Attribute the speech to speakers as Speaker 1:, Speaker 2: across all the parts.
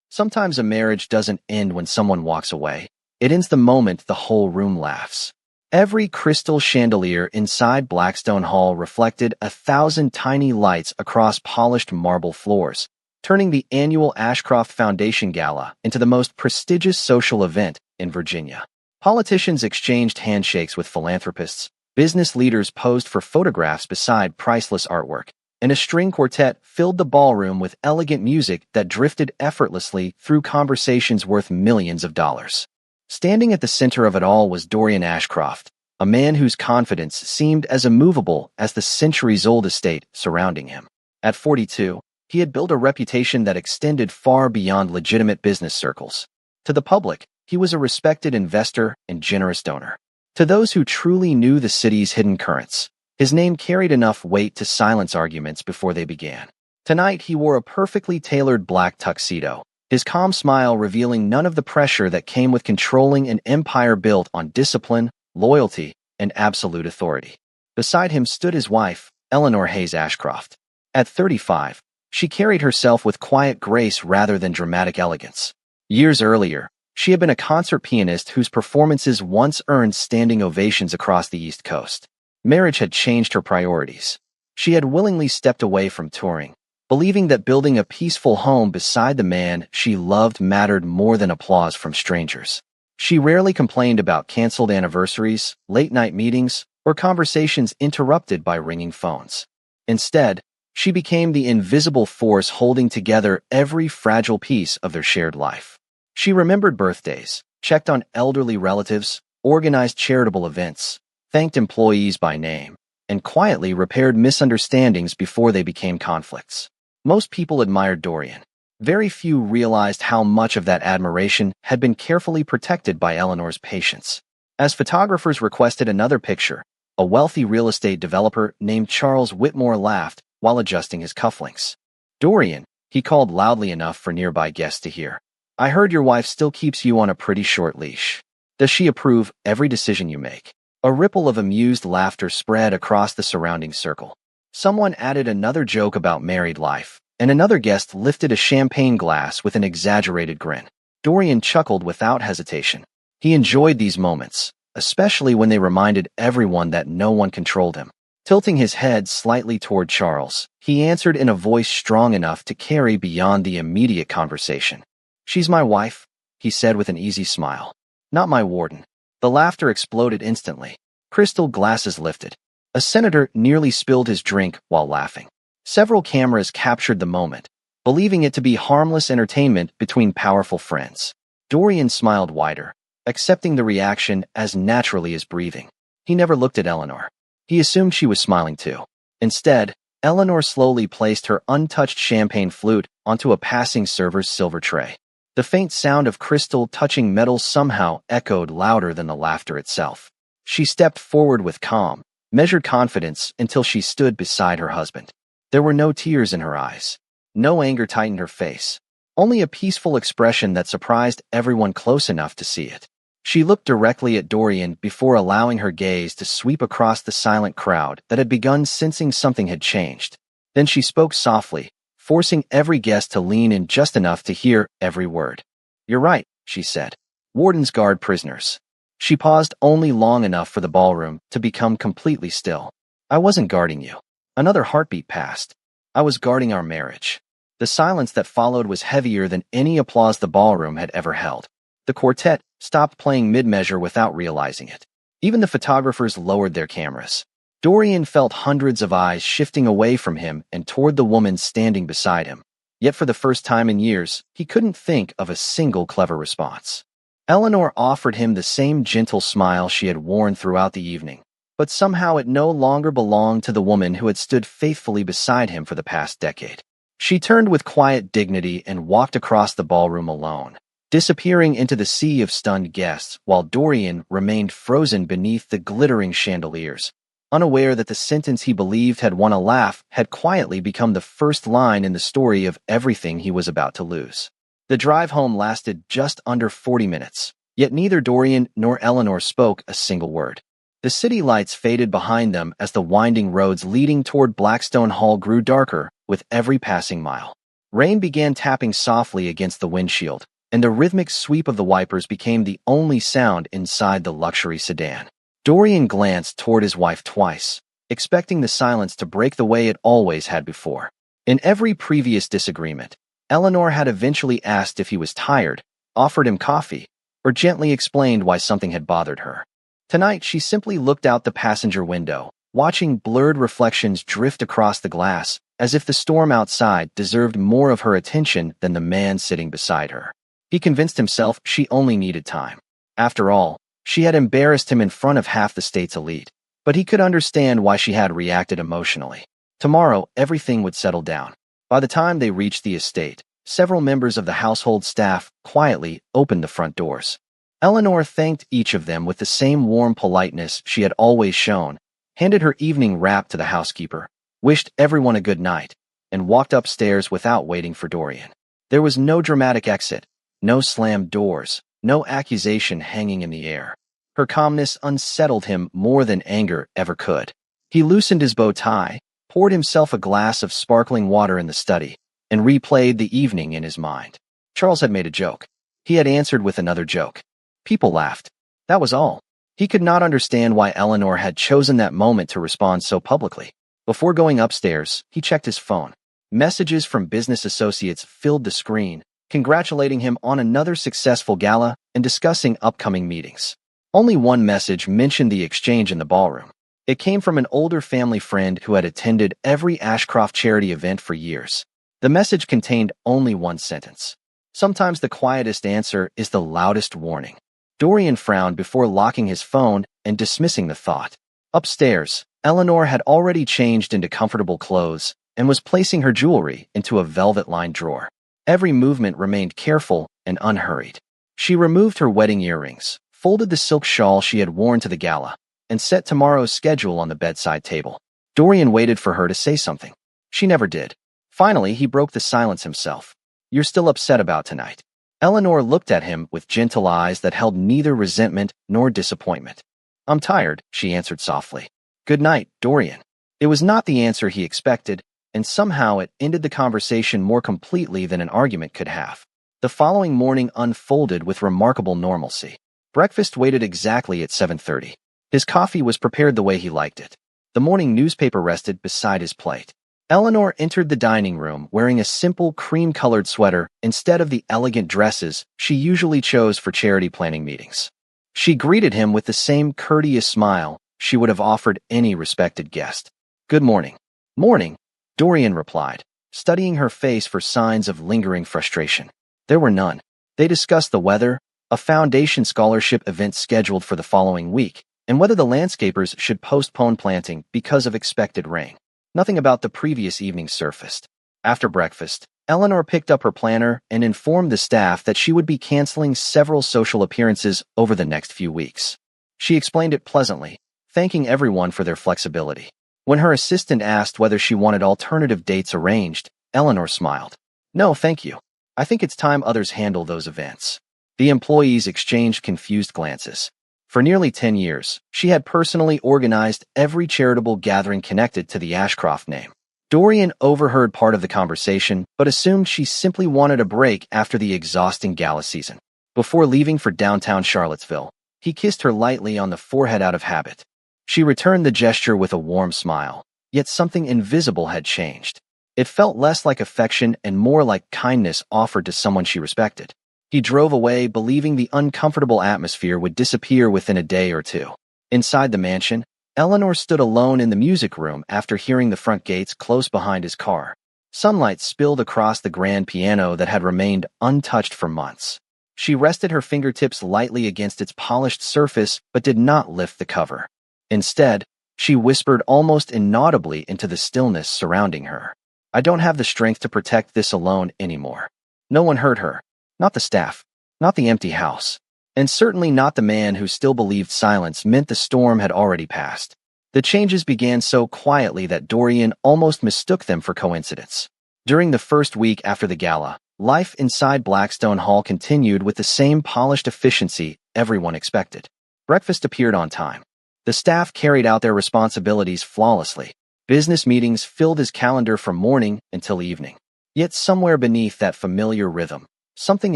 Speaker 1: Sometimes a marriage doesn't end when someone walks away. It ends the moment the whole room laughs. Every crystal chandelier inside Blackstone Hall reflected 1,000 tiny lights across polished marble floors, turning the annual Ashcroft Foundation Gala into the most prestigious social event in Virginia. Politicians exchanged handshakes with philanthropists, business leaders posed for photographs beside priceless artwork, and a string quartet filled the ballroom with elegant music that drifted effortlessly through conversations worth millions of dollars. Standing at the center of it all was Dorian Ashcroft, a man whose confidence seemed as immovable as the centuries-old estate surrounding him. At 42, he had built a reputation that extended far beyond legitimate business circles. To the public, he was a respected investor and generous donor. To those who truly knew the city's hidden currents, his name carried enough weight to silence arguments before they began. Tonight, he wore a perfectly tailored black tuxedo, his calm smile revealing none of the pressure that came with controlling an empire built on discipline, loyalty, and absolute authority. Beside him stood his wife, Eleanor Hayes Ashcroft. At 35, she carried herself with quiet grace rather than dramatic elegance. Years earlier, she had been a concert pianist whose performances once earned standing ovations across the East Coast. Marriage had changed her priorities. She had willingly stepped away from touring, believing that building a peaceful home beside the man she loved mattered more than applause from strangers. She rarely complained about canceled anniversaries, late-night meetings, or conversations interrupted by ringing phones. Instead, she became the invisible force holding together every fragile piece of their shared life. She remembered birthdays, checked on elderly relatives, organized charitable events, thanked employees by name, and quietly repaired misunderstandings before they became conflicts. Most people admired Dorian. Very few realized how much of that admiration had been carefully protected by Eleanor's patience. As photographers requested another picture, a wealthy real estate developer named Charles Whitmore laughed while adjusting his cufflinks. "Dorian," he called loudly enough for nearby guests to hear. "I heard your wife still keeps you on a pretty short leash. Does she approve every decision you make?" A ripple of amused laughter spread across the surrounding circle. Someone added another joke about married life, and another guest lifted a champagne glass with an exaggerated grin. Dorian chuckled without hesitation. He enjoyed these moments, especially when they reminded everyone that no one controlled him. Tilting his head slightly toward Charles, he answered in a voice strong enough to carry beyond the immediate conversation. "She's my wife," he said with an easy smile. "Not my warden." The laughter exploded instantly. Crystal glasses lifted. A senator nearly spilled his drink while laughing. Several cameras captured the moment, believing it to be harmless entertainment between powerful friends. Dorian smiled wider, accepting the reaction as naturally as breathing. He never looked at Eleanor. He assumed she was smiling too. Instead, Eleanor slowly placed her untouched champagne flute onto a passing server's silver tray. The faint sound of crystal touching metal somehow echoed louder than the laughter itself. She stepped forward with calm, measured confidence until she stood beside her husband. There were no tears in her eyes. No anger tightened her face. Only a peaceful expression that surprised everyone close enough to see it. She looked directly at Dorian before allowing her gaze to sweep across the silent crowd that had begun sensing something had changed. Then she spoke softly, forcing every guest to lean in just enough to hear every word. "You're right," she said. "Wardens guard prisoners." She paused only long enough for the ballroom to become completely still. "I wasn't guarding you." Another heartbeat passed. "I was guarding our marriage." The silence that followed was heavier than any applause the ballroom had ever held. The quartet stopped playing mid-measure without realizing it. Even the photographers lowered their cameras. Dorian felt hundreds of eyes shifting away from him and toward the woman standing beside him. Yet for the first time in years, he couldn't think of a single clever response. Eleanor offered him the same gentle smile she had worn throughout the evening, but somehow it no longer belonged to the woman who had stood faithfully beside him for the past decade. She turned with quiet dignity and walked across the ballroom alone, disappearing into the sea of stunned guests while Dorian remained frozen beneath the glittering chandeliers, unaware that the sentence he believed had won a laugh had quietly become the first line in the story of everything he was about to lose. The drive home lasted just under 40 minutes, yet neither Dorian nor Eleanor spoke a single word. The city lights faded behind them as the winding roads leading toward Blackstone Hall grew darker with every passing mile. Rain began tapping softly against the windshield, and the rhythmic sweep of the wipers became the only sound inside the luxury sedan. Dorian glanced toward his wife twice, expecting the silence to break the way it always had before. In every previous disagreement, Eleanor had eventually asked if he was tired, offered him coffee, or gently explained why something had bothered her. Tonight, she simply looked out the passenger window, watching blurred reflections drift across the glass, as if the storm outside deserved more of her attention than the man sitting beside her. He convinced himself she only needed time. After all, she had embarrassed him in front of half the state's elite, but he could understand why she had reacted emotionally. Tomorrow, everything would settle down. By the time they reached the estate, several members of the household staff quietly opened the front doors. Eleanor thanked each of them with the same warm politeness she had always shown, handed her evening wrap to the housekeeper, wished everyone a good night, and walked upstairs without waiting for Dorian. There was no dramatic exit, no slammed doors, no accusation hanging in the air. Her calmness unsettled him more than anger ever could. He loosened his bow tie, poured himself a glass of sparkling water in the study, and replayed the evening in his mind. Charles had made a joke. He had answered with another joke. People laughed. That was all. He could not understand why Eleanor had chosen that moment to respond so publicly. Before going upstairs, he checked his phone. Messages from business associates filled the screen, congratulating him on another successful gala and discussing upcoming meetings. Only one message mentioned the exchange in the ballroom. It came from an older family friend who had attended every Ashcroft charity event for years. The message contained only one sentence. Sometimes the quietest answer is the loudest warning. Dorian frowned before locking his phone and dismissing the thought. Upstairs, Eleanor had already changed into comfortable clothes and was placing her jewelry into a velvet-lined drawer. Every movement remained careful and unhurried. She removed her wedding earrings, folded the silk shawl she had worn to the gala, and set tomorrow's schedule on the bedside table. Dorian waited for her to say something. She never did. Finally, he broke the silence himself. "You're still upset about tonight." Eleanor looked at him with gentle eyes that held neither resentment nor disappointment. "I'm tired," she answered softly. "Good night, Dorian." It was not the answer he expected, and somehow it ended the conversation more completely than an argument could have. The following morning unfolded with remarkable normalcy. Breakfast waited exactly at 7:30. His coffee was prepared the way he liked it. The morning newspaper rested beside his plate. Eleanor entered the dining room wearing a simple cream-colored sweater instead of the elegant dresses she usually chose for charity planning meetings. She greeted him with the same courteous smile she would have offered any respected guest. "Good morning." "Morning," Dorian replied, studying her face for signs of lingering frustration. There were none. They discussed the weather, a foundation scholarship event scheduled for the following week, and whether the landscapers should postpone planting because of expected rain. Nothing about the previous evening surfaced. After breakfast, Eleanor picked up her planner and informed the staff that she would be canceling several social appearances over the next few weeks. She explained it pleasantly, thanking everyone for their flexibility. When her assistant asked whether she wanted alternative dates arranged, Eleanor smiled. "No, thank you. I think it's time others handle those events." The employees exchanged confused glances. For nearly 10 years, she had personally organized every charitable gathering connected to the Ashcroft name. Dorian overheard part of the conversation, but assumed she simply wanted a break after the exhausting gala season. Before leaving for downtown Charlottesville, he kissed her lightly on the forehead out of habit. She returned the gesture with a warm smile, yet something invisible had changed. It felt less like affection and more like kindness offered to someone she respected. He drove away, believing the uncomfortable atmosphere would disappear within a day or two. Inside the mansion, Eleanor stood alone in the music room after hearing the front gates close behind his car. Sunlight spilled across the grand piano that had remained untouched for months. She rested her fingertips lightly against its polished surface but did not lift the cover. Instead, she whispered almost inaudibly into the stillness surrounding her. "I don't have the strength to protect this alone anymore." No one heard her. Not the staff, not the empty house, and certainly not the man who still believed silence meant the storm had already passed. The changes began so quietly that Dorian almost mistook them for coincidence. During the first week after the gala, life inside Blackstone Hall continued with the same polished efficiency everyone expected. Breakfast appeared on time. The staff carried out their responsibilities flawlessly. Business meetings filled his calendar from morning until evening. Yet somewhere beneath that familiar rhythm, something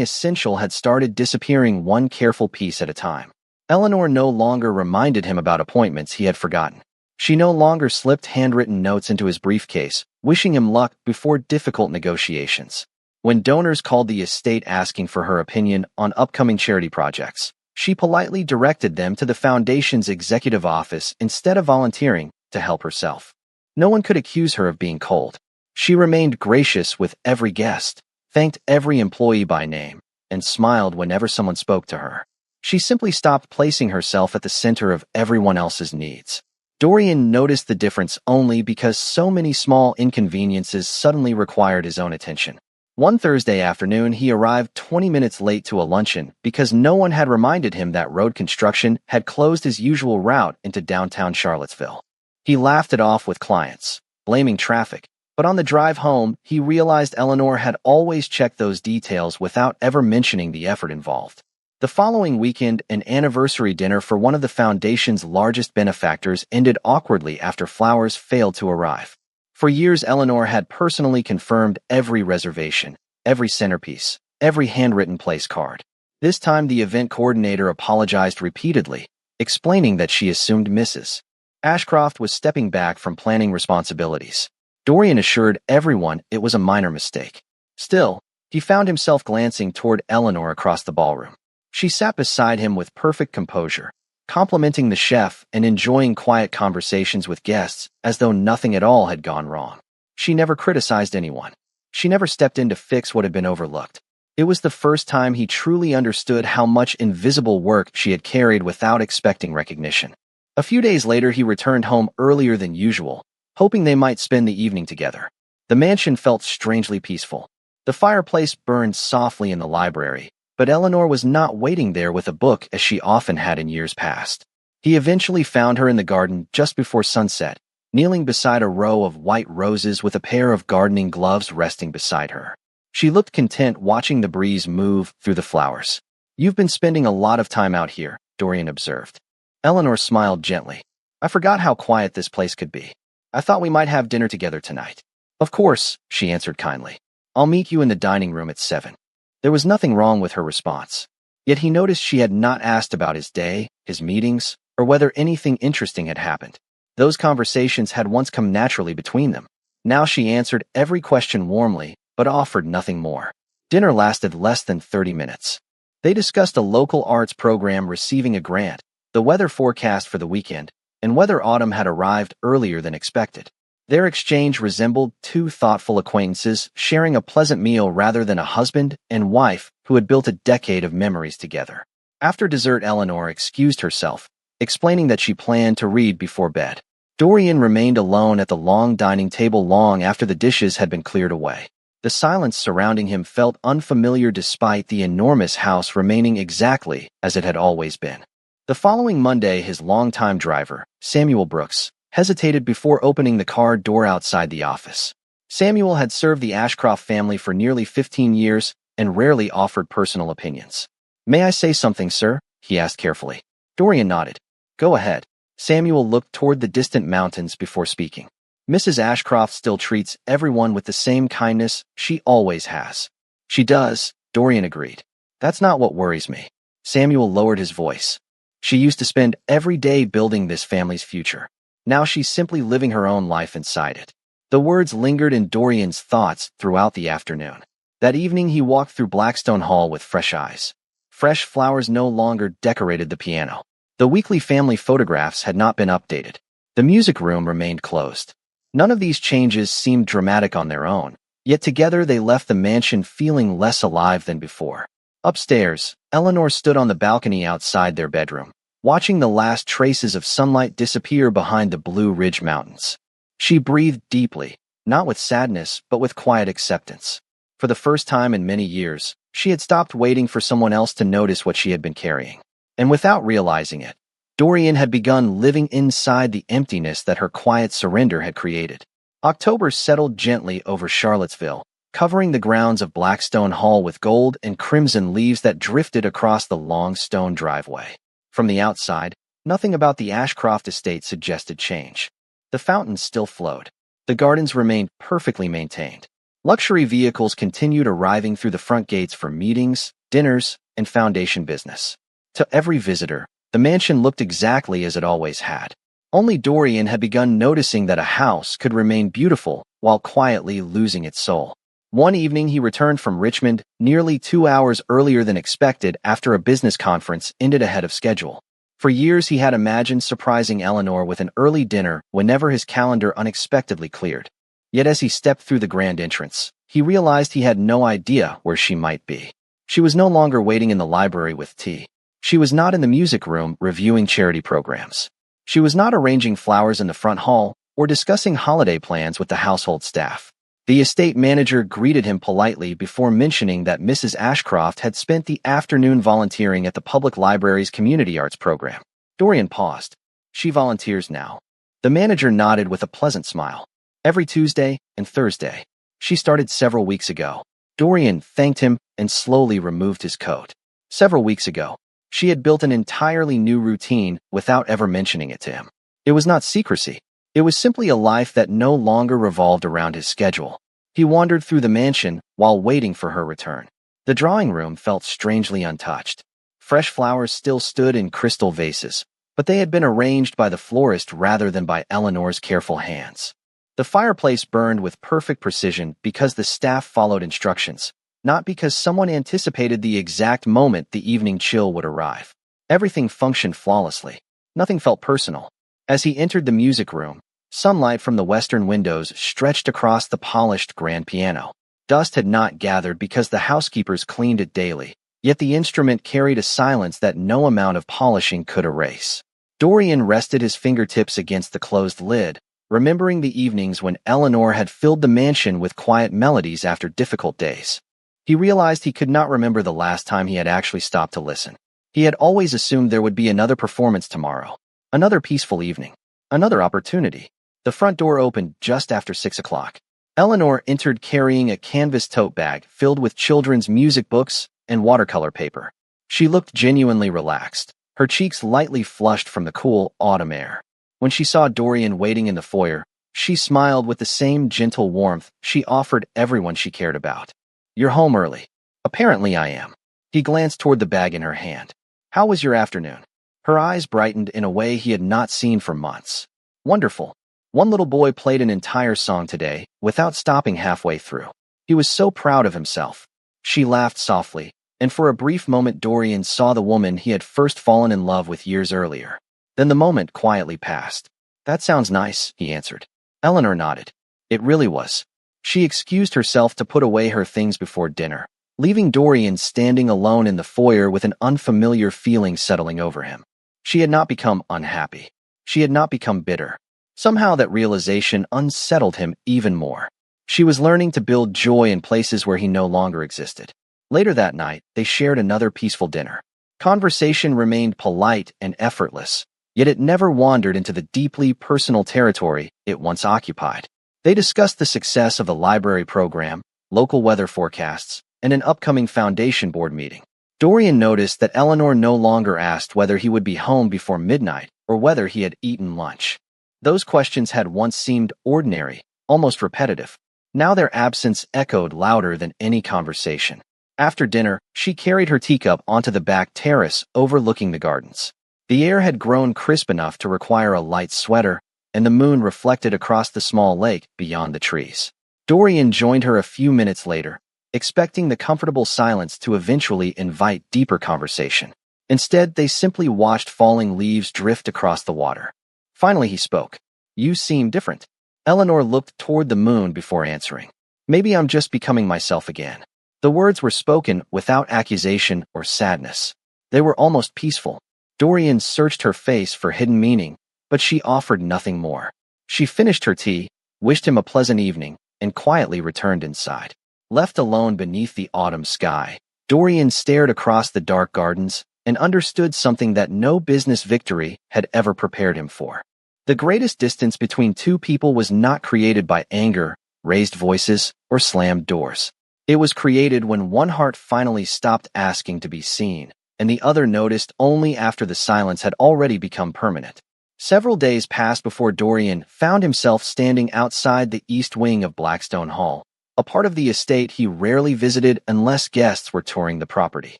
Speaker 1: essential had started disappearing one careful piece at a time. Eleanor no longer reminded him about appointments he had forgotten. She no longer slipped handwritten notes into his briefcase, wishing him luck before difficult negotiations. When donors called the estate asking for her opinion on upcoming charity projects, she politely directed them to the foundation's executive office instead of volunteering to help herself. No one could accuse her of being cold. She remained gracious with every guest, thanked every employee by name, and smiled whenever someone spoke to her. She simply stopped placing herself at the center of everyone else's needs. Dorian noticed the difference only because so many small inconveniences suddenly required his own attention. One Thursday afternoon, he arrived 20 minutes late to a luncheon because no one had reminded him that road construction had closed his usual route into downtown Charlottesville. He laughed it off with clients, blaming traffic, but on the drive home, he realized Eleanor had always checked those details without ever mentioning the effort involved. The following weekend, an anniversary dinner for one of the foundation's largest benefactors ended awkwardly after flowers failed to arrive. For years, Eleanor had personally confirmed every reservation, every centerpiece, every handwritten place card. This time, the event coordinator apologized repeatedly, explaining that she assumed Mrs. Ashcroft was stepping back from planning responsibilities. Dorian assured everyone it was a minor mistake. Still, he found himself glancing toward Eleanor across the ballroom. She sat beside him with perfect composure, complimenting the chef and enjoying quiet conversations with guests as though nothing at all had gone wrong. She never criticized anyone. She never stepped in to fix what had been overlooked. It was the first time he truly understood how much invisible work she had carried without expecting recognition. A few days later, he returned home earlier than usual, hoping they might spend the evening together. The mansion felt strangely peaceful. The fireplace burned softly in the library, but Eleanor was not waiting there with a book as she often had in years past. He eventually found her in the garden just before sunset, kneeling beside a row of white roses with a pair of gardening gloves resting beside her. She looked content watching the breeze move through the flowers. "You've been spending a lot of time out here," Dorian observed. Eleanor smiled gently. "I forgot how quiet this place could be. I thought we might have dinner together tonight." "Of course," she answered kindly. "I'll meet you in the dining room at 7. There was nothing wrong with her response. Yet he noticed she had not asked about his day, his meetings, or whether anything interesting had happened. Those conversations had once come naturally between them. Now she answered every question warmly, but offered nothing more. Dinner lasted less than 30 minutes. They discussed a local arts program receiving a grant, the weather forecast for the weekend, and whether autumn had arrived earlier than expected. Their exchange resembled two thoughtful acquaintances sharing a pleasant meal rather than a husband and wife who had built a decade of memories together. After dessert, Eleanor excused herself, explaining that she planned to read before bed. Dorian remained alone at the long dining table long after the dishes had been cleared away. The silence surrounding him felt unfamiliar despite the enormous house remaining exactly as it had always been. The following Monday, his longtime driver, Samuel Brooks, hesitated before opening the car door outside the office. Samuel had served the Ashcroft family for nearly 15 years and rarely offered personal opinions. "May I say something, sir?" he asked carefully. Dorian nodded. "Go ahead." Samuel looked toward the distant mountains before speaking. "Mrs. Ashcroft still treats everyone with the same kindness she always has." "She does," Dorian agreed. "That's not what worries me." Samuel lowered his voice. "She used to spend every day building this family's future. Now she's simply living her own life inside it." The words lingered in Dorian's thoughts throughout the afternoon. That evening, he walked through Blackstone Hall with fresh eyes. Fresh flowers no longer decorated the piano. The weekly family photographs had not been updated. The music room remained closed. None of these changes seemed dramatic on their own, yet together they left the mansion feeling less alive than before. Upstairs, Eleanor stood on the balcony outside their bedroom, watching the last traces of sunlight disappear behind the Blue Ridge Mountains. She breathed deeply, not with sadness, but with quiet acceptance. For the first time in many years, she had stopped waiting for someone else to notice what she had been carrying. And without realizing it, Dorian had begun living inside the emptiness that her quiet surrender had created. October settled gently over Charlottesville, covering the grounds of Blackstone Hall with gold and crimson leaves that drifted across the long stone driveway. From the outside, nothing about the Ashcroft estate suggested change. The fountains still flowed. The gardens remained perfectly maintained. Luxury vehicles continued arriving through the front gates for meetings, dinners, and foundation business. To every visitor, the mansion looked exactly as it always had. Only Dorian had begun noticing that a house could remain beautiful while quietly losing its soul. One evening he returned from Richmond nearly 2 hours earlier than expected after a business conference ended ahead of schedule. For years he had imagined surprising Eleanor with an early dinner whenever his calendar unexpectedly cleared. Yet as he stepped through the grand entrance, he realized he had no idea where she might be. She was no longer waiting in the library with tea. She was not in the music room reviewing charity programs. She was not arranging flowers in the front hall or discussing holiday plans with the household staff. The estate manager greeted him politely before mentioning that Mrs. Ashcroft had spent the afternoon volunteering at the public library's community arts program. Dorian paused. She volunteers now. The manager nodded with a pleasant smile. Every Tuesday and Thursday. She started several weeks ago. Dorian thanked him and slowly removed his coat. Several weeks ago, she had built an entirely new routine without ever mentioning it to him. It was not secrecy. It was simply a life that no longer revolved around his schedule. He wandered through the mansion while waiting for her return. The drawing room felt strangely untouched. Fresh flowers still stood in crystal vases, but they had been arranged by the florist rather than by Eleanor's careful hands. The fireplace burned with perfect precision because the staff followed instructions, not because someone anticipated the exact moment the evening chill would arrive. Everything functioned flawlessly. Nothing felt personal. As he entered the music room, sunlight from the western windows stretched across the polished grand piano. Dust had not gathered because the housekeepers cleaned it daily, yet the instrument carried a silence that no amount of polishing could erase. Dorian rested his fingertips against the closed lid, remembering the evenings when Eleanor had filled the mansion with quiet melodies after difficult days. He realized he could not remember the last time he had actually stopped to listen. He had always assumed there would be another performance tomorrow, another peaceful evening, another opportunity. The front door opened just after 6 o'clock. Eleanor entered carrying a canvas tote bag filled with children's music books and watercolor paper. She looked genuinely relaxed, her cheeks lightly flushed from the cool autumn air. When she saw Dorian waiting in the foyer, she smiled with the same gentle warmth she offered everyone she cared about. "You're home early." "Apparently I am." He glanced toward the bag in her hand. "How was your afternoon?" Her eyes brightened in a way he had not seen for months. "Wonderful. One little boy played an entire song today, without stopping halfway through. He was so proud of himself." She laughed softly, and for a brief moment Dorian saw the woman he had first fallen in love with years earlier. Then the moment quietly passed. "That sounds nice," he answered. Eleanor nodded. It really was. She excused herself to put away her things before dinner, leaving Dorian standing alone in the foyer with an unfamiliar feeling settling over him. She had not become unhappy. She had not become bitter. Somehow that realization unsettled him even more. She was learning to build joy in places where he no longer existed. Later that night, they shared another peaceful dinner. Conversation remained polite and effortless, yet it never wandered into the deeply personal territory it once occupied. They discussed the success of the library program, local weather forecasts, and an upcoming foundation board meeting. Dorian noticed that Eleanor no longer asked whether he would be home before midnight or whether he had eaten lunch. Those questions had once seemed ordinary, almost repetitive. Now their absence echoed louder than any conversation. After dinner, she carried her teacup onto the back terrace overlooking the gardens. The air had grown crisp enough to require a light sweater, and the moon reflected across the small lake beyond the trees. Dorian joined her a few minutes later, expecting the comfortable silence to eventually invite deeper conversation. Instead, they simply watched falling leaves drift across the water. Finally he spoke. "You seem different." Eleanor looked toward the moon before answering. "Maybe I'm just becoming myself again." The words were spoken without accusation or sadness. They were almost peaceful. Dorian searched her face for hidden meaning, but she offered nothing more. She finished her tea, wished him a pleasant evening, and quietly returned inside. Left alone beneath the autumn sky, Dorian stared across the dark gardens and understood something that no business victory had ever prepared him for. The greatest distance between two people was not created by anger, raised voices, or slammed doors. It was created when one heart finally stopped asking to be seen, and the other noticed only after the silence had already become permanent. Several days passed before Dorian found himself standing outside the east wing of Blackstone Hall, a part of the estate he rarely visited unless guests were touring the property.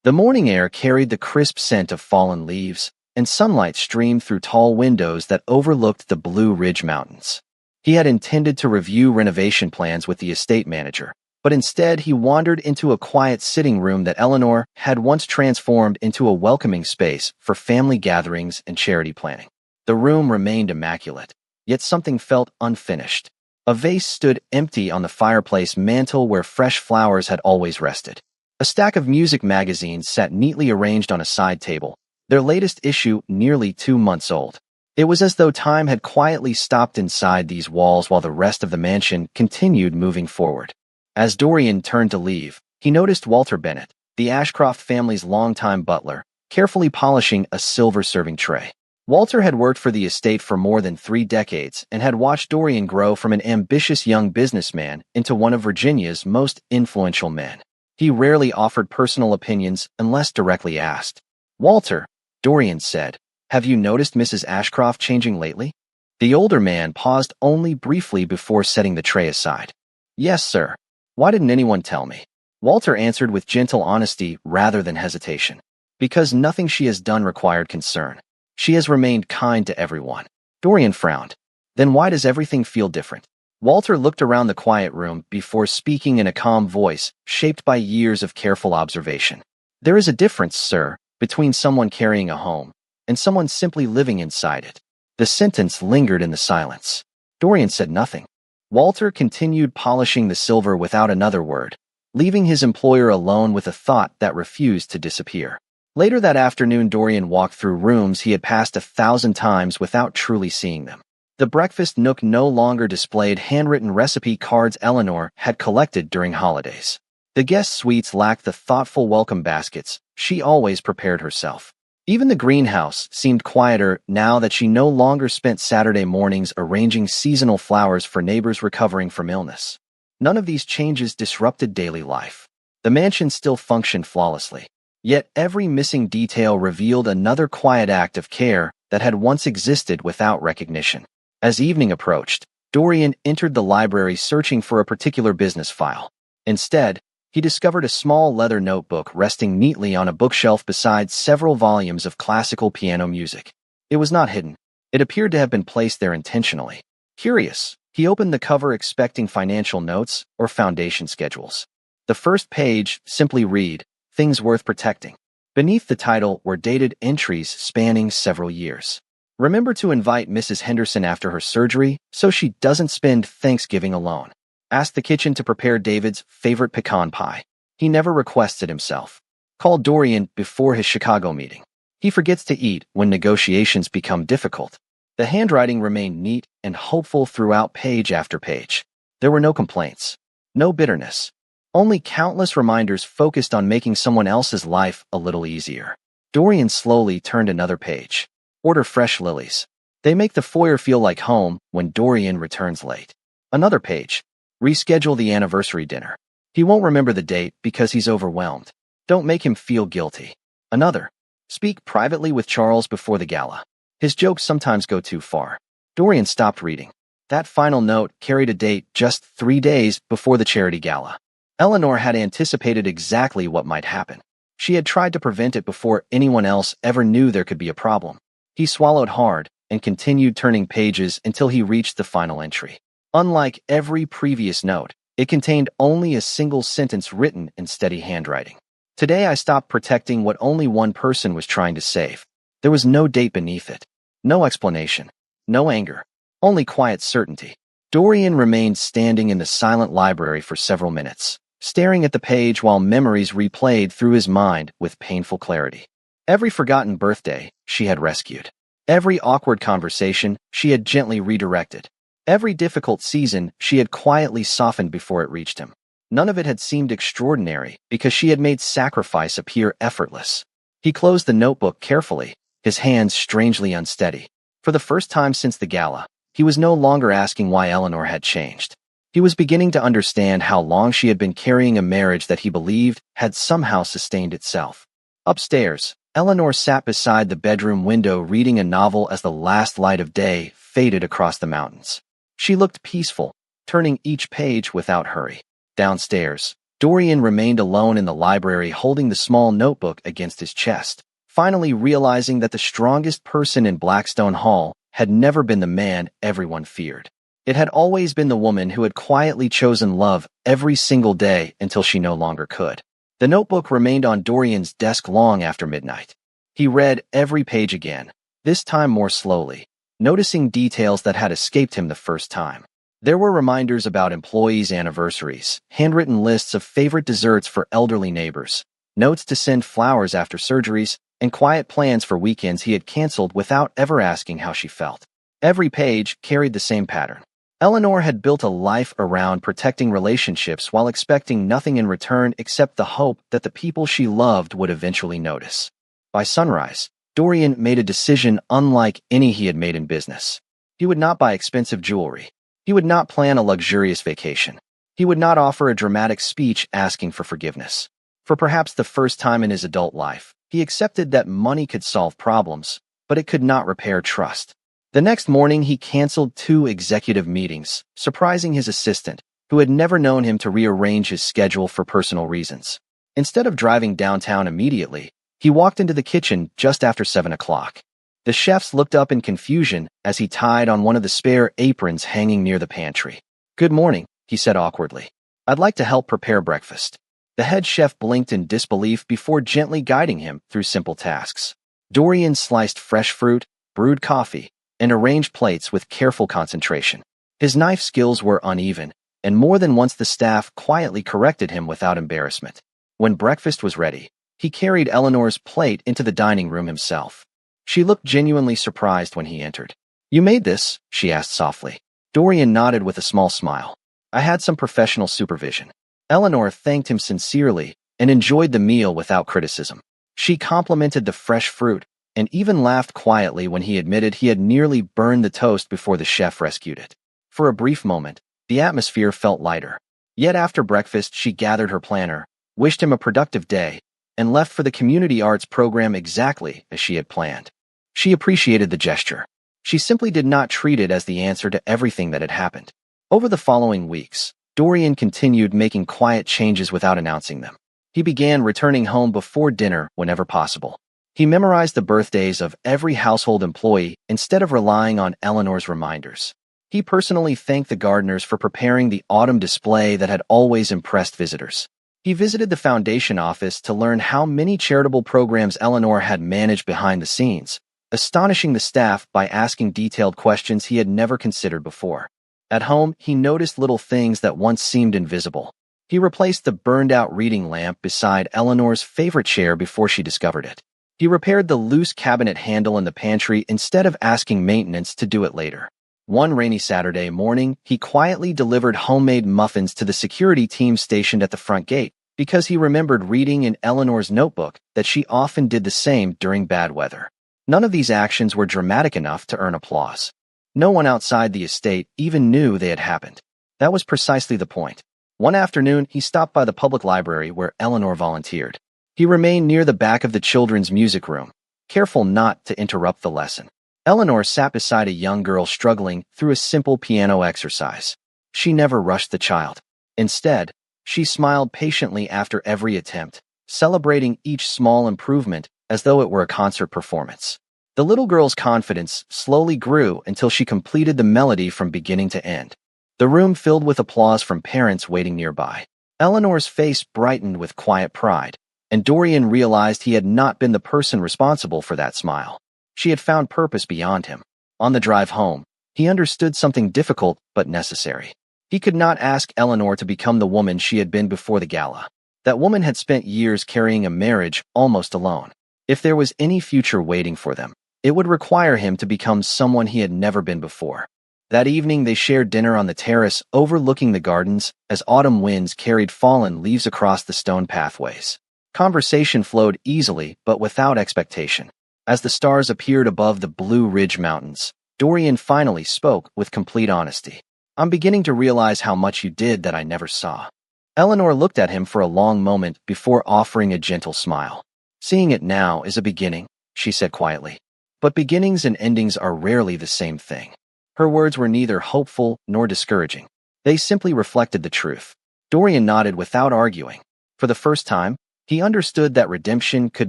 Speaker 1: The morning air carried the crisp scent of fallen leaves, and sunlight streamed through tall windows that overlooked the Blue Ridge Mountains. He had intended to review renovation plans with the estate manager, but instead he wandered into a quiet sitting room that Eleanor had once transformed into a welcoming space for family gatherings and charity planning. The room remained immaculate, yet something felt unfinished. A vase stood empty on the fireplace mantel where fresh flowers had always rested. A stack of music magazines sat neatly arranged on a side table, their latest issue nearly 2 months old. It was as though time had quietly stopped inside these walls while the rest of the mansion continued moving forward. As Dorian turned to leave, he noticed Walter Bennett, the Ashcroft family's longtime butler, carefully polishing a silver serving tray. Walter had worked for the estate for more than 3 decades and had watched Dorian grow from an ambitious young businessman into one of Virginia's most influential men. He rarely offered personal opinions unless directly asked. "Walter," Dorian said, "have you noticed Mrs. Ashcroft changing lately?" The older man paused only briefly before setting the tray aside. "Yes, sir. Why didn't anyone tell me?" Walter answered with gentle honesty rather than hesitation. "Because nothing she has done required concern. She has remained kind to everyone." Dorian frowned. "Then why does everything feel different?" Walter looked around the quiet room before speaking in a calm voice, shaped by years of careful observation. "There is a difference, sir, between someone carrying a home and someone simply living inside it." The sentence lingered in the silence. Dorian said nothing. Walter continued polishing the silver without another word, leaving his employer alone with a thought that refused to disappear. Later that afternoon, Dorian walked through rooms he had passed 1,000 times without truly seeing them. The breakfast nook no longer displayed handwritten recipe cards Eleanor had collected during holidays. The guest suites lacked the thoughtful welcome baskets she always prepared herself. Even the greenhouse seemed quieter now that she no longer spent Saturday mornings arranging seasonal flowers for neighbors recovering from illness. None of these changes disrupted daily life. The mansion still functioned flawlessly. Yet every missing detail revealed another quiet act of care that had once existed without recognition. As evening approached, Dorian entered the library searching for a particular business file. Instead, he discovered a small leather notebook resting neatly on a bookshelf beside several volumes of classical piano music. It was not hidden. It appeared to have been placed there intentionally. Curious, he opened the cover expecting financial notes or foundation schedules. The first page simply read, "Things Worth Protecting." Beneath the title were dated entries spanning several years. "Remember to invite Mrs. Henderson after her surgery so she doesn't spend Thanksgiving alone. Ask the kitchen to prepare David's favorite pecan pie. He never requests it himself. Call Dorian before his Chicago meeting. He forgets to eat when negotiations become difficult." The handwriting remained neat and hopeful throughout page after page. There were no complaints, no bitterness, only countless reminders focused on making someone else's life a little easier. Dorian slowly turned another page. "Order fresh lilies. They make the foyer feel like home when Dorian returns late." Another page. "Reschedule the anniversary dinner. He won't remember the date because he's overwhelmed. Don't make him feel guilty." Another. "Speak privately with Charles before the gala. His jokes sometimes go too far." Dorian stopped reading. That final note carried a date just 3 days before the charity gala. Eleanor had anticipated exactly what might happen. She had tried to prevent it before anyone else ever knew there could be a problem. He swallowed hard and continued turning pages until he reached the final entry. Unlike every previous note, it contained only a single sentence written in steady handwriting. "Today I stopped protecting what only one person was trying to save." There was no date beneath it. No explanation. No anger. Only quiet certainty. Dorian remained standing in the silent library for several minutes, staring at the page while memories replayed through his mind with painful clarity. Every forgotten birthday she had rescued. Every awkward conversation she had gently redirected. Every difficult season she had quietly softened before it reached him. None of it had seemed extraordinary because she had made sacrifice appear effortless. He closed the notebook carefully, his hands strangely unsteady. For the first time since the gala, he was no longer asking why Eleanor had changed. He was beginning to understand how long she had been carrying a marriage that he believed had somehow sustained itself. Upstairs, Eleanor sat beside the bedroom window reading a novel as the last light of day faded across the mountains. She looked peaceful, turning each page without hurry. Downstairs, Dorian remained alone in the library holding the small notebook against his chest, finally realizing that the strongest person in Blackstone Hall had never been the man everyone feared. It had always been the woman who had quietly chosen love every single day until she no longer could. The notebook remained on Dorian's desk long after midnight. He read every page again, this time more slowly, noticing details that had escaped him the first time. There were reminders about employees' anniversaries, handwritten lists of favorite desserts for elderly neighbors, notes to send flowers after surgeries, and quiet plans for weekends he had canceled without ever asking how she felt. Every page carried the same pattern. Eleanor had built a life around protecting relationships while expecting nothing in return except the hope that the people she loved would eventually notice. By sunrise, Dorian made a decision unlike any he had made in business. He would not buy expensive jewelry. He would not plan a luxurious vacation. He would not offer a dramatic speech asking for forgiveness. For perhaps the first time in his adult life, he accepted that money could solve problems, but it could not repair trust. The next morning, he canceled 2 executive meetings, surprising his assistant, who had never known him to rearrange his schedule for personal reasons. Instead of driving downtown immediately, he walked into the kitchen just after 7 o'clock. The chefs looked up in confusion as he tied on one of the spare aprons hanging near the pantry. "Good morning," he said awkwardly. "I'd like to help prepare breakfast." The head chef blinked in disbelief before gently guiding him through simple tasks. Dorian sliced fresh fruit, brewed coffee, and arranged plates with careful concentration. His knife skills were uneven, and more than once the staff quietly corrected him without embarrassment. When breakfast was ready, he carried Eleanor's plate into the dining room himself. She looked genuinely surprised when he entered. "You made this?" she asked softly. Dorian nodded with a small smile. "I had some professional supervision." Eleanor thanked him sincerely and enjoyed the meal without criticism. She complimented the fresh fruit and even laughed quietly when he admitted he had nearly burned the toast before the chef rescued it. For a brief moment, the atmosphere felt lighter. Yet after breakfast, she gathered her planner, wished him a productive day, and left for the community arts program exactly as she had planned. She appreciated the gesture. She simply did not treat it as the answer to everything that had happened. Over the following weeks, Dorian continued making quiet changes without announcing them. He began returning home before dinner whenever possible. He memorized the birthdays of every household employee instead of relying on Eleanor's reminders. He personally thanked the gardeners for preparing the autumn display that had always impressed visitors. He visited the foundation office to learn how many charitable programs Eleanor had managed behind the scenes, astonishing the staff by asking detailed questions he had never considered before. At home, he noticed little things that once seemed invisible. He replaced the burned-out reading lamp beside Eleanor's favorite chair before she discovered it. He repaired the loose cabinet handle in the pantry instead of asking maintenance to do it later. One rainy Saturday morning, he quietly delivered homemade muffins to the security team stationed at the front gate because he remembered reading in Eleanor's notebook that she often did the same during bad weather. None of these actions were dramatic enough to earn applause. No one outside the estate even knew they had happened. That was precisely the point. One afternoon, he stopped by the public library where Eleanor volunteered. He remained near the back of the children's music room, careful not to interrupt the lesson. Eleanor sat beside a young girl struggling through a simple piano exercise. She never rushed the child. Instead, she smiled patiently after every attempt, celebrating each small improvement as though it were a concert performance. The little girl's confidence slowly grew until she completed the melody from beginning to end. The room filled with applause from parents waiting nearby. Eleanor's face brightened with quiet pride, and Dorian realized he had not been the person responsible for that smile. She had found purpose beyond him. On the drive home, he understood something difficult but necessary. He could not ask Eleanor to become the woman she had been before the gala. That woman had spent years carrying a marriage almost alone. If there was any future waiting for them, it would require him to become someone he had never been before. That evening, they shared dinner on the terrace overlooking the gardens as autumn winds carried fallen leaves across the stone pathways. Conversation flowed easily but without expectation. As the stars appeared above the Blue Ridge Mountains, Dorian finally spoke with complete honesty. "I'm beginning to realize how much you did that I never saw." Eleanor looked at him for a long moment before offering a gentle smile. "Seeing it now is a beginning," she said quietly. "But beginnings and endings are rarely the same thing." Her words were neither hopeful nor discouraging. They simply reflected the truth. Dorian nodded without arguing. For the first time, he understood that redemption could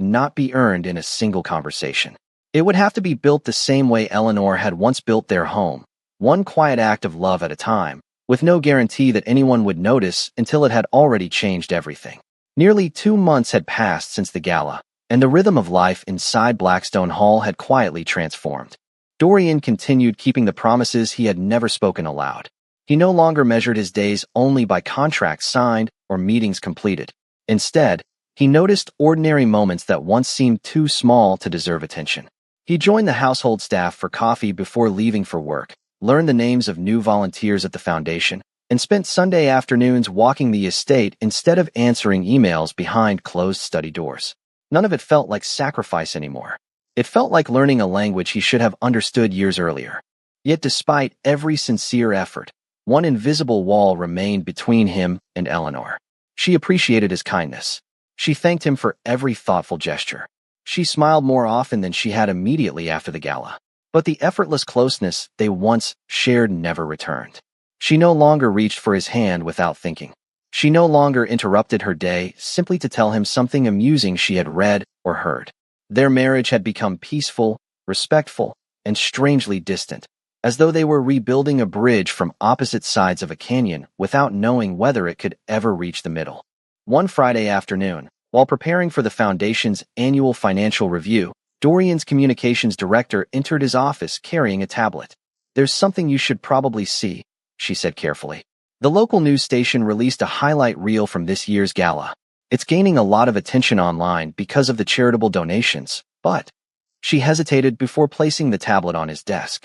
Speaker 1: not be earned in a single conversation. It would have to be built the same way Eleanor had once built their home, one quiet act of love at a time, with no guarantee that anyone would notice until it had already changed everything. Nearly 2 months had passed since the gala, and the rhythm of life inside Blackstone Hall had quietly transformed. Dorian continued keeping the promises he had never spoken aloud. He no longer measured his days only by contracts signed or meetings completed. Instead, he noticed ordinary moments that once seemed too small to deserve attention. He joined the household staff for coffee before leaving for work, learned the names of new volunteers at the foundation, and spent Sunday afternoons walking the estate instead of answering emails behind closed study doors. None of it felt like sacrifice anymore. It felt like learning a language he should have understood years earlier. Yet despite every sincere effort, one invisible wall remained between him and Eleanor. She appreciated his kindness. She thanked him for every thoughtful gesture. She smiled more often than she had immediately after the gala. But the effortless closeness they once shared never returned. She no longer reached for his hand without thinking. She no longer interrupted her day simply to tell him something amusing she had read or heard. Their marriage had become peaceful, respectful, and strangely distant, as though they were rebuilding a bridge from opposite sides of a canyon without knowing whether it could ever reach the middle. One Friday afternoon, while preparing for the foundation's annual financial review, Dorian's communications director entered his office carrying a tablet. "There's something you should probably see," she said carefully. The local news station released a highlight reel from this year's gala. It's gaining a lot of attention online because of the charitable donations, but she hesitated before placing the tablet on his desk.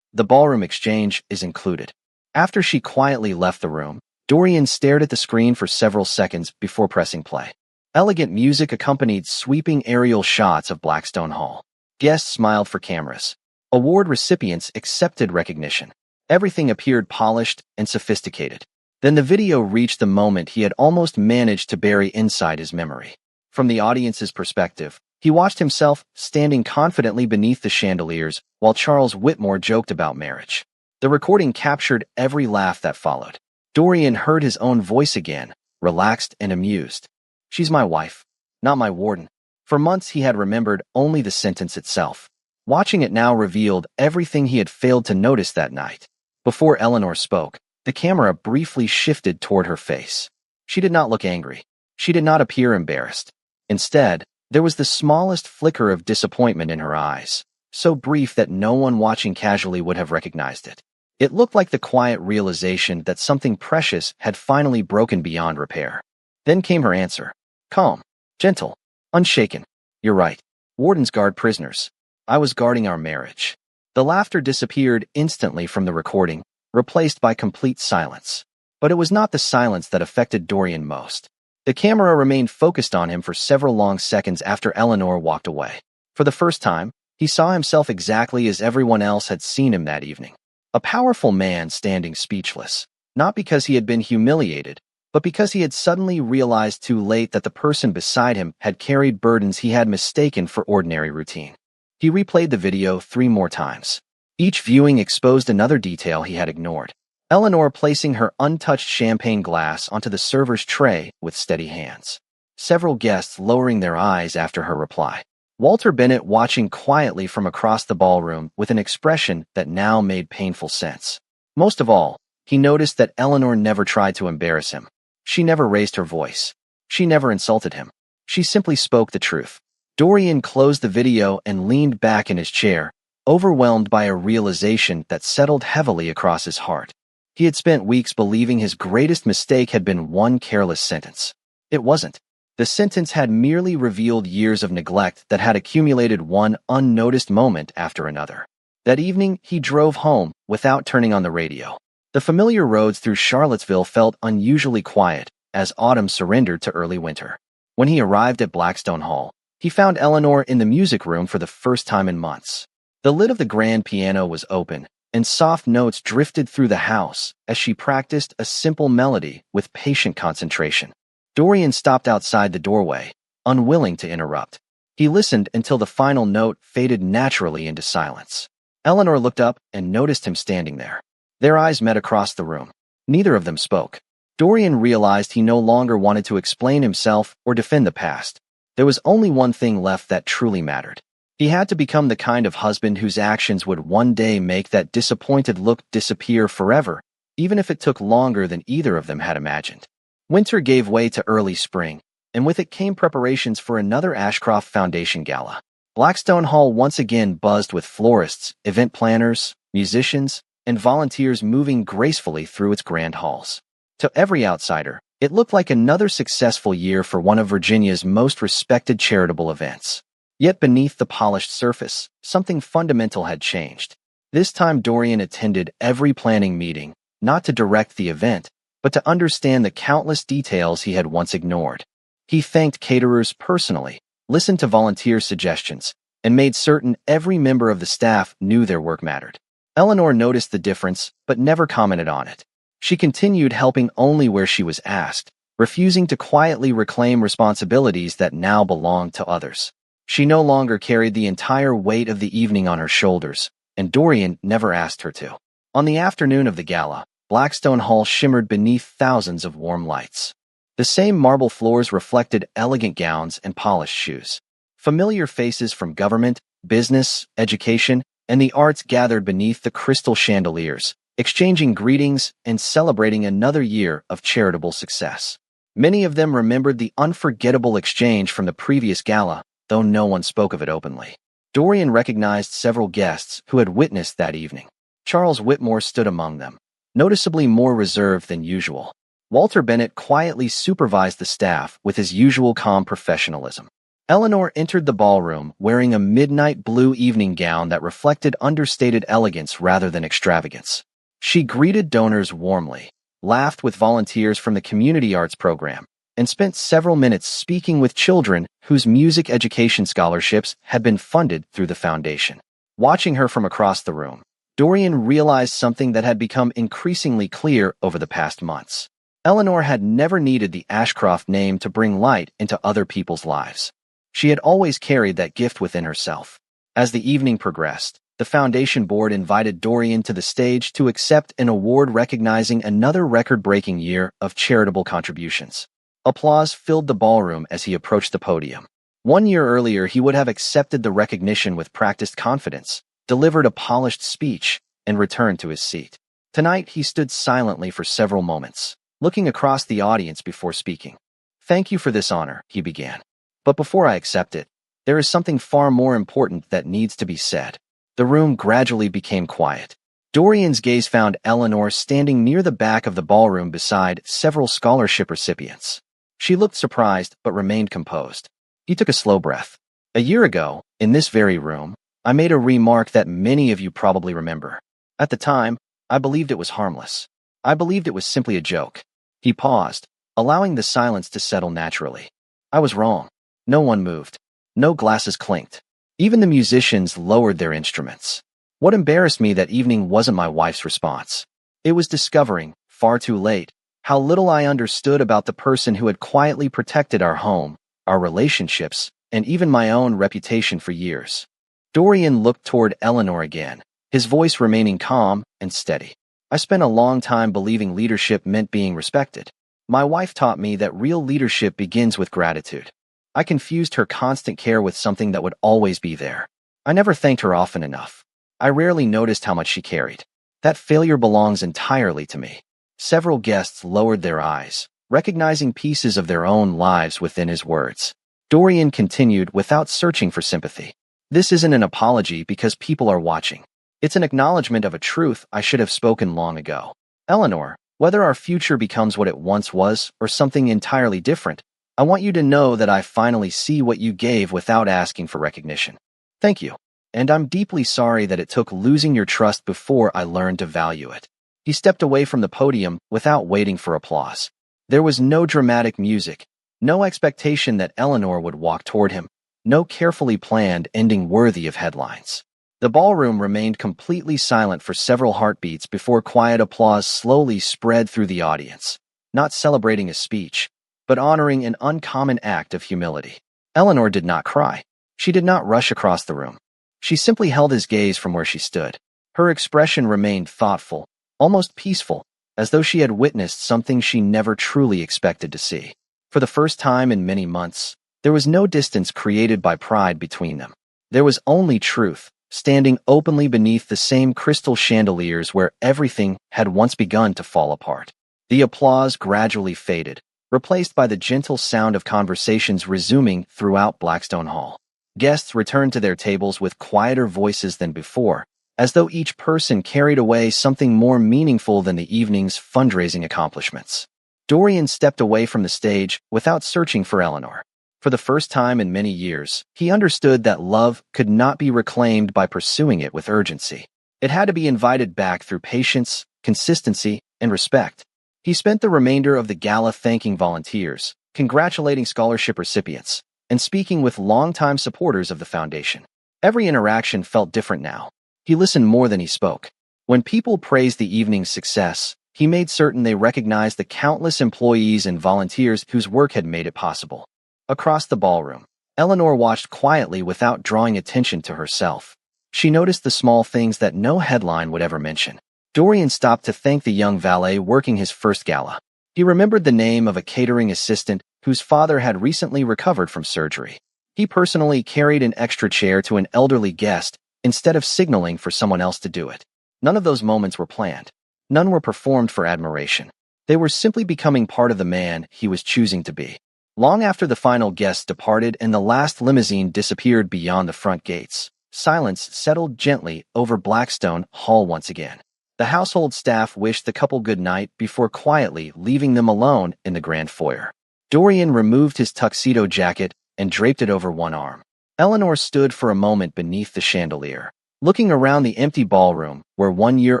Speaker 1: "The ballroom exchange is included." After she quietly left the room, Dorian stared at the screen for several seconds before pressing play. Elegant music accompanied sweeping aerial shots of Blackstone Hall. Guests smiled for cameras. Award recipients accepted recognition. Everything appeared polished and sophisticated. Then the video reached the moment he had almost managed to bury inside his memory. From the audience's perspective, he watched himself standing confidently beneath the chandeliers while Charles Whitmore joked about marriage. The recording captured every laugh that followed. Dorian heard his own voice again, relaxed and amused. "She's my wife, not my warden." For months he had remembered only the sentence itself. Watching it now revealed everything he had failed to notice that night. Before Eleanor spoke, the camera briefly shifted toward her face. She did not look angry. She did not appear embarrassed. Instead, there was the smallest flicker of disappointment in her eyes, so brief that no one watching casually would have recognized it. It looked like the quiet realization that something precious had finally broken beyond repair. Then came her answer. Calm, gentle, unshaken. "You're right. Wardens guard prisoners. I was guarding our marriage." The laughter disappeared instantly from the recording, replaced by complete silence. But it was not the silence that affected Dorian most. The camera remained focused on him for several long seconds after Eleanor walked away. For the first time, he saw himself exactly as everyone else had seen him that evening. A powerful man standing speechless, not because he had been humiliated, but because he had suddenly realized too late that the person beside him had carried burdens he had mistaken for ordinary routine. He replayed the video 3 more times. Each viewing exposed another detail he had ignored. Eleanor placing her untouched champagne glass onto the server's tray with steady hands. Several guests lowering their eyes after her reply. Walter Bennett watching quietly from across the ballroom with an expression that now made painful sense. Most of all, he noticed that Eleanor never tried to embarrass him. She never raised her voice. She never insulted him. She simply spoke the truth. Dorian closed the video and leaned back in his chair, overwhelmed by a realization that settled heavily across his heart. He had spent weeks believing his greatest mistake had been one careless sentence. It wasn't. The sentence had merely revealed years of neglect that had accumulated one unnoticed moment after another. That evening, he drove home without turning on the radio. The familiar roads through Charlottesville felt unusually quiet as autumn surrendered to early winter. When he arrived at Blackstone Hall, he found Eleanor in the music room for the first time in months. The lid of the grand piano was open, and soft notes drifted through the house as she practiced a simple melody with patient concentration. Dorian stopped outside the doorway, unwilling to interrupt. He listened until the final note faded naturally into silence. Eleanor looked up and noticed him standing there. Their eyes met across the room. Neither of them spoke. Dorian realized he no longer wanted to explain himself or defend the past. There was only one thing left that truly mattered. He had to become the kind of husband whose actions would one day make that disappointed look disappear forever, even if it took longer than either of them had imagined. Winter gave way to early spring, and with it came preparations for another Ashcroft Foundation Gala. Blackstone Hall once again buzzed with florists, event planners, musicians, and volunteers moving gracefully through its grand halls. To every outsider, it looked like another successful year for one of Virginia's most respected charitable events. Yet beneath the polished surface, something fundamental had changed. This time Dorian attended every planning meeting, not to direct the event, but to understand the countless details he had once ignored. He thanked caterers personally, listened to volunteer suggestions, and made certain every member of the staff knew their work mattered. Eleanor noticed the difference, but never commented on it. She continued helping only where she was asked, refusing to quietly reclaim responsibilities that now belonged to others. She no longer carried the entire weight of the evening on her shoulders, and Dorian never asked her to. On the afternoon of the gala, Blackstone Hall shimmered beneath thousands of warm lights. The same marble floors reflected elegant gowns and polished shoes. Familiar faces from government, business, education, and the arts gathered beneath the crystal chandeliers, exchanging greetings and celebrating another year of charitable success. Many of them remembered the unforgettable exchange from the previous gala, though no one spoke of it openly. Dorian recognized several guests who had witnessed that evening. Charles Whitmore stood among them, noticeably more reserved than usual. Walter Bennett quietly supervised the staff with his usual calm professionalism. Eleanor entered the ballroom wearing a midnight blue evening gown that reflected understated elegance rather than extravagance. She greeted donors warmly, laughed with volunteers from the community arts program, and spent several minutes speaking with children whose music education scholarships had been funded through the foundation. Watching her from across the room, Dorian realized something that had become increasingly clear over the past months. Eleanor had never needed the Ashcroft name to bring light into other people's lives. She had always carried that gift within herself. As the evening progressed, the foundation board invited Dorian to the stage to accept an award recognizing another record-breaking year of charitable contributions. Applause filled the ballroom as he approached the podium. 1 year earlier, he would have accepted the recognition with practiced confidence, delivered a polished speech, and returned to his seat. Tonight, he stood silently for several moments, looking across the audience before speaking. "Thank you for this honor," he began. "But before I accept it, there is something far more important that needs to be said." The room gradually became quiet. Dorian's gaze found Eleanor standing near the back of the ballroom beside several scholarship recipients. She looked surprised but remained composed. He took a slow breath. "A year ago, in this very room, I made a remark that many of you probably remember. At the time, I believed it was harmless. I believed it was simply a joke." He paused, allowing the silence to settle naturally. "I was wrong. No one moved. No glasses clinked. Even the musicians lowered their instruments. What embarrassed me that evening wasn't my wife's response. It was discovering, far too late, how little I understood about the person who had quietly protected our home, our relationships, and even my own reputation for years." Dorian looked toward Eleanor again, his voice remaining calm and steady. "I spent a long time believing leadership meant being respected. My wife taught me that real leadership begins with gratitude. I confused her constant care with something that would always be there. I never thanked her often enough. I rarely noticed how much she carried. That failure belongs entirely to me." Several guests lowered their eyes, recognizing pieces of their own lives within his words. Dorian continued without searching for sympathy. "This isn't an apology because people are watching. It's an acknowledgement of a truth I should have spoken long ago. Eleanor, whether our future becomes what it once was or something entirely different, I want you to know that I finally see what you gave without asking for recognition. Thank you. And I'm deeply sorry that it took losing your trust before I learned to value it." He stepped away from the podium without waiting for applause. There was no dramatic music, no expectation that Eleanor would walk toward him, no carefully planned ending worthy of headlines. The ballroom remained completely silent for several heartbeats before quiet applause slowly spread through the audience, not celebrating a speech, but honoring an uncommon act of humility. Eleanor did not cry. She did not rush across the room. She simply held his gaze from where she stood. Her expression remained thoughtful, almost peaceful, as though she had witnessed something she never truly expected to see. For the first time in many months, there was no distance created by pride between them. There was only truth, standing openly beneath the same crystal chandeliers where everything had once begun to fall apart. The applause gradually faded, replaced by the gentle sound of conversations resuming throughout Blackstone Hall. Guests returned to their tables with quieter voices than before, as though each person carried away something more meaningful than the evening's fundraising accomplishments. Dorian stepped away from the stage without searching for Eleanor. For the first time in many years, he understood that love could not be reclaimed by pursuing it with urgency. It had to be invited back through patience, consistency, and respect. He spent the remainder of the gala thanking volunteers, congratulating scholarship recipients, and speaking with longtime supporters of the foundation. Every interaction felt different now. He listened more than he spoke. When people praised the evening's success, he made certain they recognized the countless employees and volunteers whose work had made it possible. Across the ballroom, Eleanor watched quietly without drawing attention to herself. She noticed the small things that no headline would ever mention. Dorian stopped to thank the young valet working his first gala. He remembered the name of a catering assistant whose father had recently recovered from surgery. He personally carried an extra chair to an elderly guest instead of signaling for someone else to do it. None of those moments were planned. None were performed for admiration. They were simply becoming part of the man he was choosing to be. Long after the final guests departed and the last limousine disappeared beyond the front gates, silence settled gently over Blackstone Hall once again. The household staff wished the couple good night before quietly leaving them alone in the grand foyer. Dorian removed his tuxedo jacket and draped it over one arm. Eleanor stood for a moment beneath the chandelier, looking around the empty ballroom where 1 year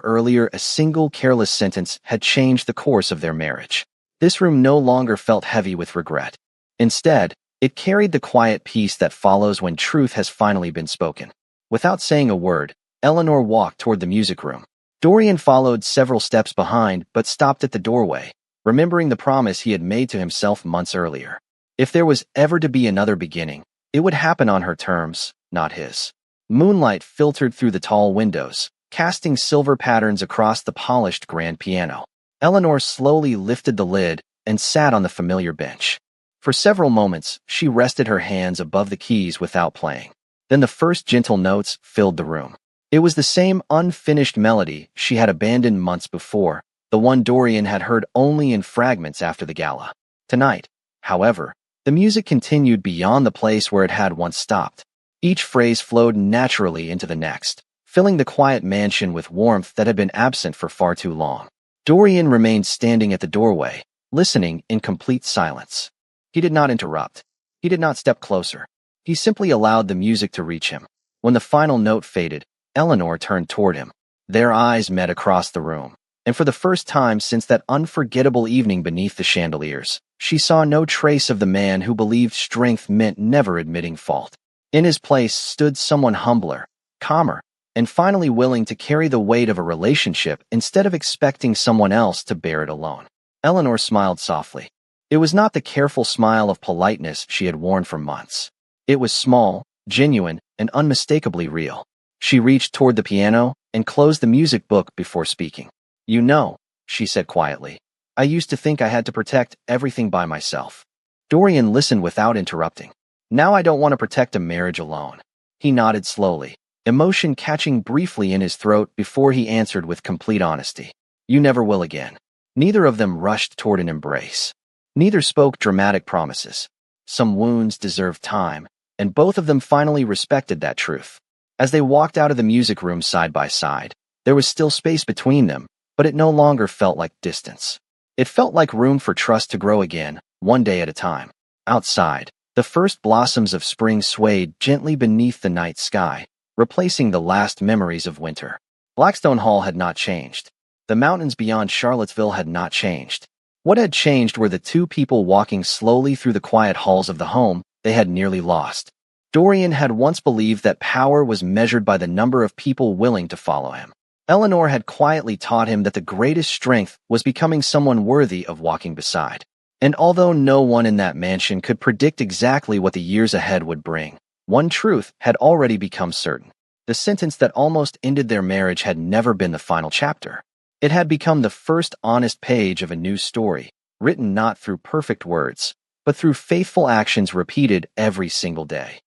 Speaker 1: earlier a single careless sentence had changed the course of their marriage. This room no longer felt heavy with regret. Instead, it carried the quiet peace that follows when truth has finally been spoken. Without saying a word, Eleanor walked toward the music room. Dorian followed several steps behind but stopped at the doorway, remembering the promise he had made to himself months earlier. If there was ever to be another beginning, it would happen on her terms, not his. Moonlight filtered through the tall windows, casting silver patterns across the polished grand piano. Eleanor slowly lifted the lid and sat on the familiar bench. For several moments, she rested her hands above the keys without playing. Then the first gentle notes filled the room. It was the same unfinished melody she had abandoned months before, the one Dorian had heard only in fragments after the gala. Tonight, however, the music continued beyond the place where it had once stopped. Each phrase flowed naturally into the next, filling the quiet mansion with warmth that had been absent for far too long. Dorian remained standing at the doorway, listening in complete silence. He did not interrupt. He did not step closer. He simply allowed the music to reach him. When the final note faded, Eleanor turned toward him. Their eyes met across the room, and for the first time since that unforgettable evening beneath the chandeliers, she saw no trace of the man who believed strength meant never admitting fault. In his place stood someone humbler, calmer, and finally willing to carry the weight of a relationship instead of expecting someone else to bear it alone. Eleanor smiled softly. It was not the careful smile of politeness she had worn for months. It was small, genuine, and unmistakably real. She reached toward the piano and closed the music book before speaking. "You know," she said quietly, "I used to think I had to protect everything by myself." Dorian listened without interrupting. "Now I don't want to protect a marriage alone." He nodded slowly, emotion catching briefly in his throat before he answered with complete honesty. "You never will again." Neither of them rushed toward an embrace. Neither spoke dramatic promises. Some wounds deserved time, and both of them finally respected that truth. As they walked out of the music room side by side, there was still space between them, but it no longer felt like distance. It felt like room for trust to grow again, one day at a time. Outside, the first blossoms of spring swayed gently beneath the night sky, replacing the last memories of winter. Blackstone Hall had not changed. The mountains beyond Charlottesville had not changed. What had changed were the two people walking slowly through the quiet halls of the home they had nearly lost. Dorian had once believed that power was measured by the number of people willing to follow him. Eleanor had quietly taught him that the greatest strength was becoming someone worthy of walking beside. And although no one in that mansion could predict exactly what the years ahead would bring, one truth had already become certain. The sentence that almost ended their marriage had never been the final chapter. It had become the first honest page of a new story, written not through perfect words, but through faithful actions repeated every single day.